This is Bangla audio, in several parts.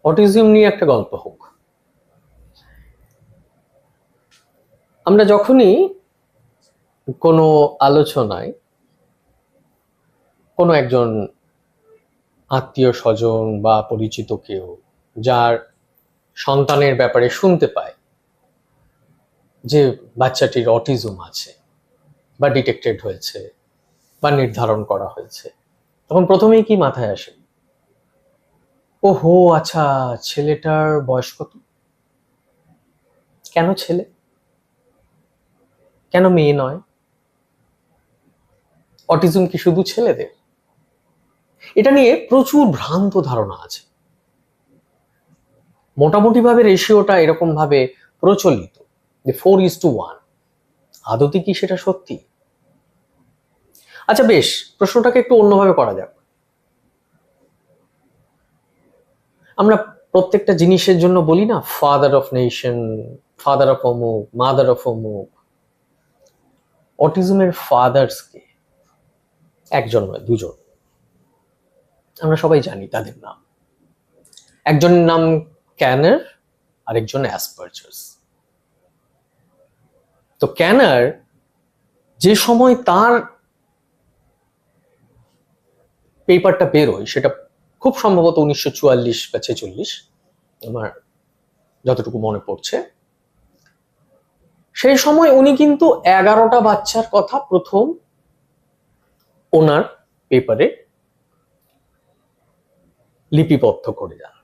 অটিজম নিয়ে একটা গল্প হোক। আমরা যখনই কোনো আলোচনায় কোনো একজন আত্মীয় স্বজন বা পরিচিত কেউ যার সন্তানের ব্যাপারে শুনতে পায় যে বাচ্চাটির অটিজম আছে বা ডিটেক্টেড হয়েছে বা নির্ধারণ করা হয়েছে, তখন প্রথমেই কি মাথায় আসে? ও হো, আচ্ছা, ছেলেটার বয়স কত? কেন ছেলে, কেন মেয়ে নয়? অটিজম কি শুধু ছেলেদের? এটা নিয়ে প্রচুর ভ্রান্ত ধারণা আছে। মোটামুটি ভাবে রেশিওটা এরকম ভাবে প্রচলিত যে 4:1। আদতে কি সেটা সত্যি? আচ্ছা বেশ, প্রশ্নটাকে একটু অন্যভাবে করা যাক। আমরা প্রত্যেকটা জিনিসের জন্য বলি না, father of nation, father of অমুক, মাদার অফ অমুক। অটিজমের ফাদার্স কে? একজন নয়, দুজন। আমরা সবাই জানি তাদের নাম। একজনের নাম ক্যানার, আরেকজন অ্যাসপারজার্স। তো ক্যানার যে সময় তার পেপারটা বেরোয়, সেটা খুব সম্ভবত 1944 বা 46, আমার যতটুকু মনে পড়ছে। সেই সময় উনি কিন্তু 11টা বাচ্চার কথা প্রথম ওনার পেপারে লিপিবদ্ধ করে যান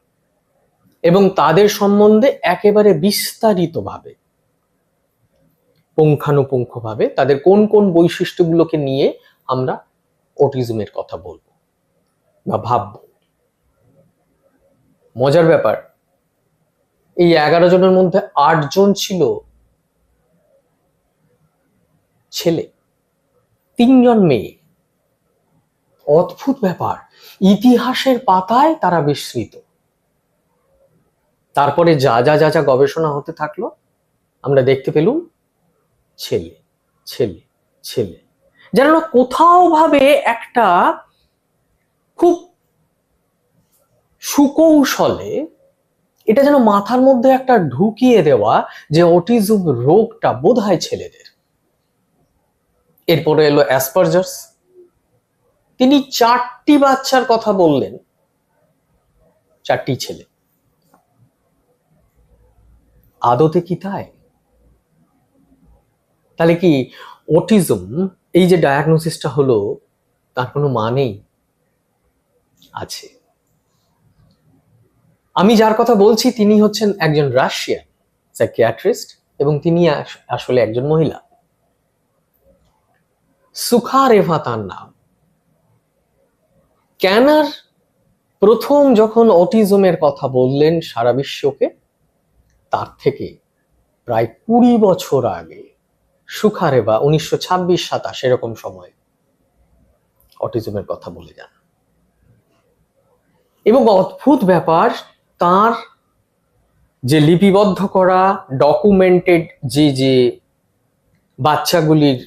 এবং তাদের সম্বন্ধে একেবারে বিস্তারিতভাবে, পুঙ্খানুপুঙ্খভাবে তাদের কোন কোন বৈশিষ্ট্যগুলোকে নিয়ে আমরা অটিজমের কথা বলবো বা ভাববো। মজার ব্যাপার, এই 11 জনের মধ্যে 8 জন ছিল ছেলে, 3 জন মেয়ে। অদ্ভুত ব্যাপার, ইতিহাসের পাতায় তারা বিস্মৃত। তারপরে যা যা যা যা গবেষণা হতে থাকলো, আমরা দেখতে পেলুম ছেলে ছেলে ছেলে। যেন কোথাও ভাবে একটা খুব সুকৌশলে এটা যেন মাথার মধ্যে একটা ঢুকিয়ে দেওয়া যে অটিজম রোগটা বোধহয় ছেলেদের। এরপরে এলো অ্যাসপারজার্স। তিনি 4টি বাচ্চার কথা বললেন, 4টি ছেলে। আদতে কি তাই? তাহলে কি অটিজম, এই যে ডায়াগনোসিসটা হলো, তার কোনো মানেই আছে? আমি যার কথা বলছি তিনি হচ্ছেন একজন রাশিয়ান সাইকিয়াট্রিস্ট এবং তিনি আসলে একজন মহিলা। সুখারেভা তার নাম। ক্যানার প্রথম যখন অটিজমের কথা বললেন সারা বিশ্বকে, তার থেকে প্রায় 20 বছর আগে সুখারেভা 1926-27 এরকম সময় অটিজমের কথা বলে যান। এবং অদ্ভুত ব্যাপার, তার যে লিপিবদ্ধ করা ডকুমেন্টেড যে বাচ্চাগুলির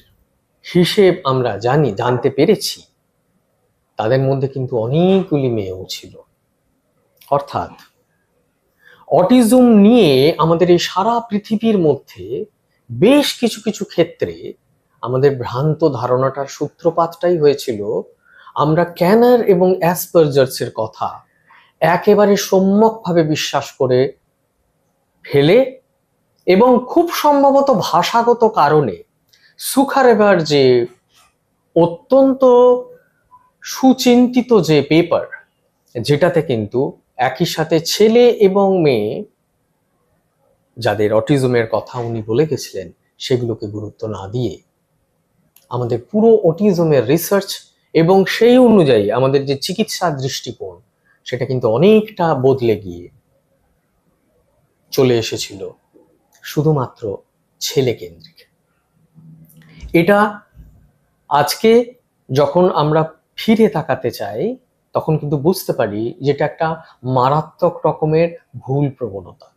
হিসেব আমরা জানতে পেরেছি, তাদের মধ্যে কিন্তু অনেকগুলি মেয়েও ছিল। অর্থাৎ অটিজম নিয়ে আমাদের এই সারা পৃথিবীর মধ্যে বেশ কিছু কিছু ক্ষেত্রে আমাদের ভ্রান্ত ধারণাটার সূত্রপাতটাই হয়েছিল আমরা ক্যানার এবং অ্যাসপারজার্সের কথা একেবারে সম্যকভাবে বিশ্বাস করে ফেলে, এবং খুব সম্ভবত ভাষাগত কারণে সুখারেভার যে অত্যন্ত সুচিন্তিত যে পেপার, যেটাতে কিন্তু একই সাথে ছেলে এবং মেয়ে যাদের অটিজমের কথা উনি বলে গেছিলেন, সেগুলোকে গুরুত্ব না দিয়ে আমাদের পুরো অটিজমের রিসার্চ এবং সেই অনুযায়ী আমাদের যে চিকিৎসা দৃষ্টিকোণ, সেটা কিন্তু অনেকটা বদলে গিয়ে চলে এসেছিল শুধুমাত্র ছেলে কেন্দ্রিক। এটা আজকে যখন আমরা ফিরে তাকাতে চাই, তখন কিন্তু বুঝতে পারি যেটা একটা মারাত্মক রকমের ভুল প্রবণতা।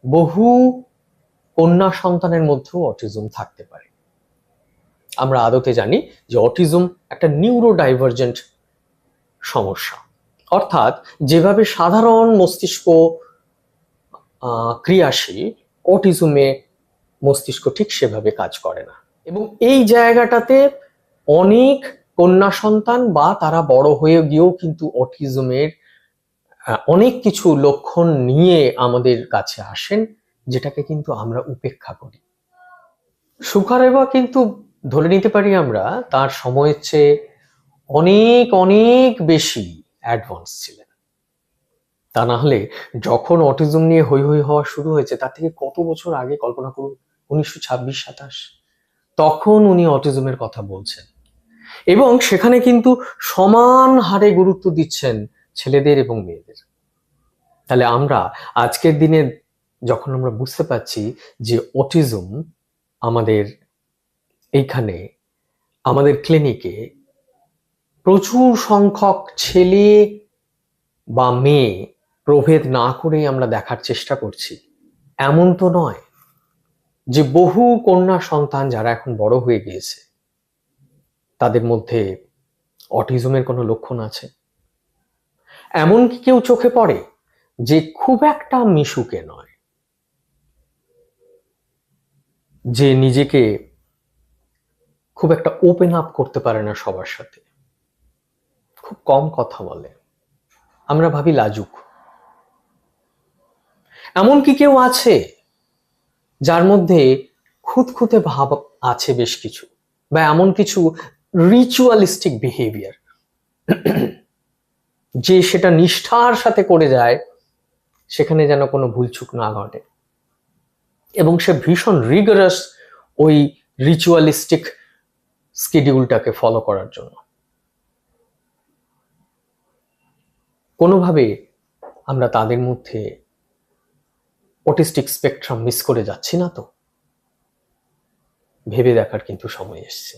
বহু কন্যা সন্তানের মধ্যেও অটিজম থাকতে পারে। আমরা আদতে জানি যে অটিজম একটা নিউরো ডাইভার্জেন্ট সমস্যা, অর্থাৎ যেভাবে সাধারণ মস্তিষ্ক ক্রিয়াশীল, অটিজমে মস্তিষ্ক ঠিক সেভাবে কাজ করে না। এবং এই জায়গাটাতে অনেক কন্যা সন্তান বা তারা বড় হয়ে গিয়েও কিন্তু অটিজমের অনেক কিছু লক্ষণ নিয়ে আমাদের কাছে আসেন, যেটাকে কিন্তু আমরা উপেক্ষা করি। সুখারেবা কিন্তু ধরে নিতে পারি আমরা তার সময়ের চেয়ে অনেক অনেক বেশি অ্যাডভান্স ছিলেন। তা না হলে যখন অটিজম নিয়ে হৈ হৈ হওয়া শুরু হয়েছে তার থেকে কত বছর আগে কল্পনা করুন, 1926-27, তখন উনি অটিজমের কথা বলছেন এবং সেখানে কিন্তু সমান হারে গুরুত্ব দিচ্ছেন ছেলেদের এবং মেয়েদের। তাহলে আমরা আজকের দিনে যখন আমরা বুঝতে পারছি যে অটিজম আমাদের এইখানে আমাদের ক্লিনিকে প্রচুর সংখ্যক ছেলে বা মেয়ে প্রভেদ না করেই আমরা দেখার চেষ্টা করছি, এমন তো নয় যে বহু কন্যা সন্তান যারা এখন বড় হয়ে গিয়েছে তাদের মধ্যে অটিজমের কোনো লক্ষণ আছে। এমন কি কেউ চোখে পড়ে যে খুব একটা মিশুকে নয়, যে নিজেকে খুব একটা ওপেন আপ করতে পারে না সবার সাথে, খুব কম কথা বলে, আমরা ভাবি লাজুক। এমন কি কেউ আছে যার মধ্যে খুঁতখুঁতে ভাব আছে বেশ কিছু, বা এমন কিছু রিচুয়ালিস্টিক বিহেভিয়ার যে সেটা নিষ্ঠার সাথে করে যায়, সেখানে যেন কোনো ভুলচুক না ঘটে এবং সে ভীষণ রিগারাস ওই রিচুয়ালিস্টিক স্কেডিউলটাকে ফলো করার জন্য। কোনোভাবে আমরা তাদের মধ্যে অটিস্টিক স্পেকট্রাম মিস করে যাচ্ছি না তো? ভেবে দেখার কিন্তু সময় এসছে।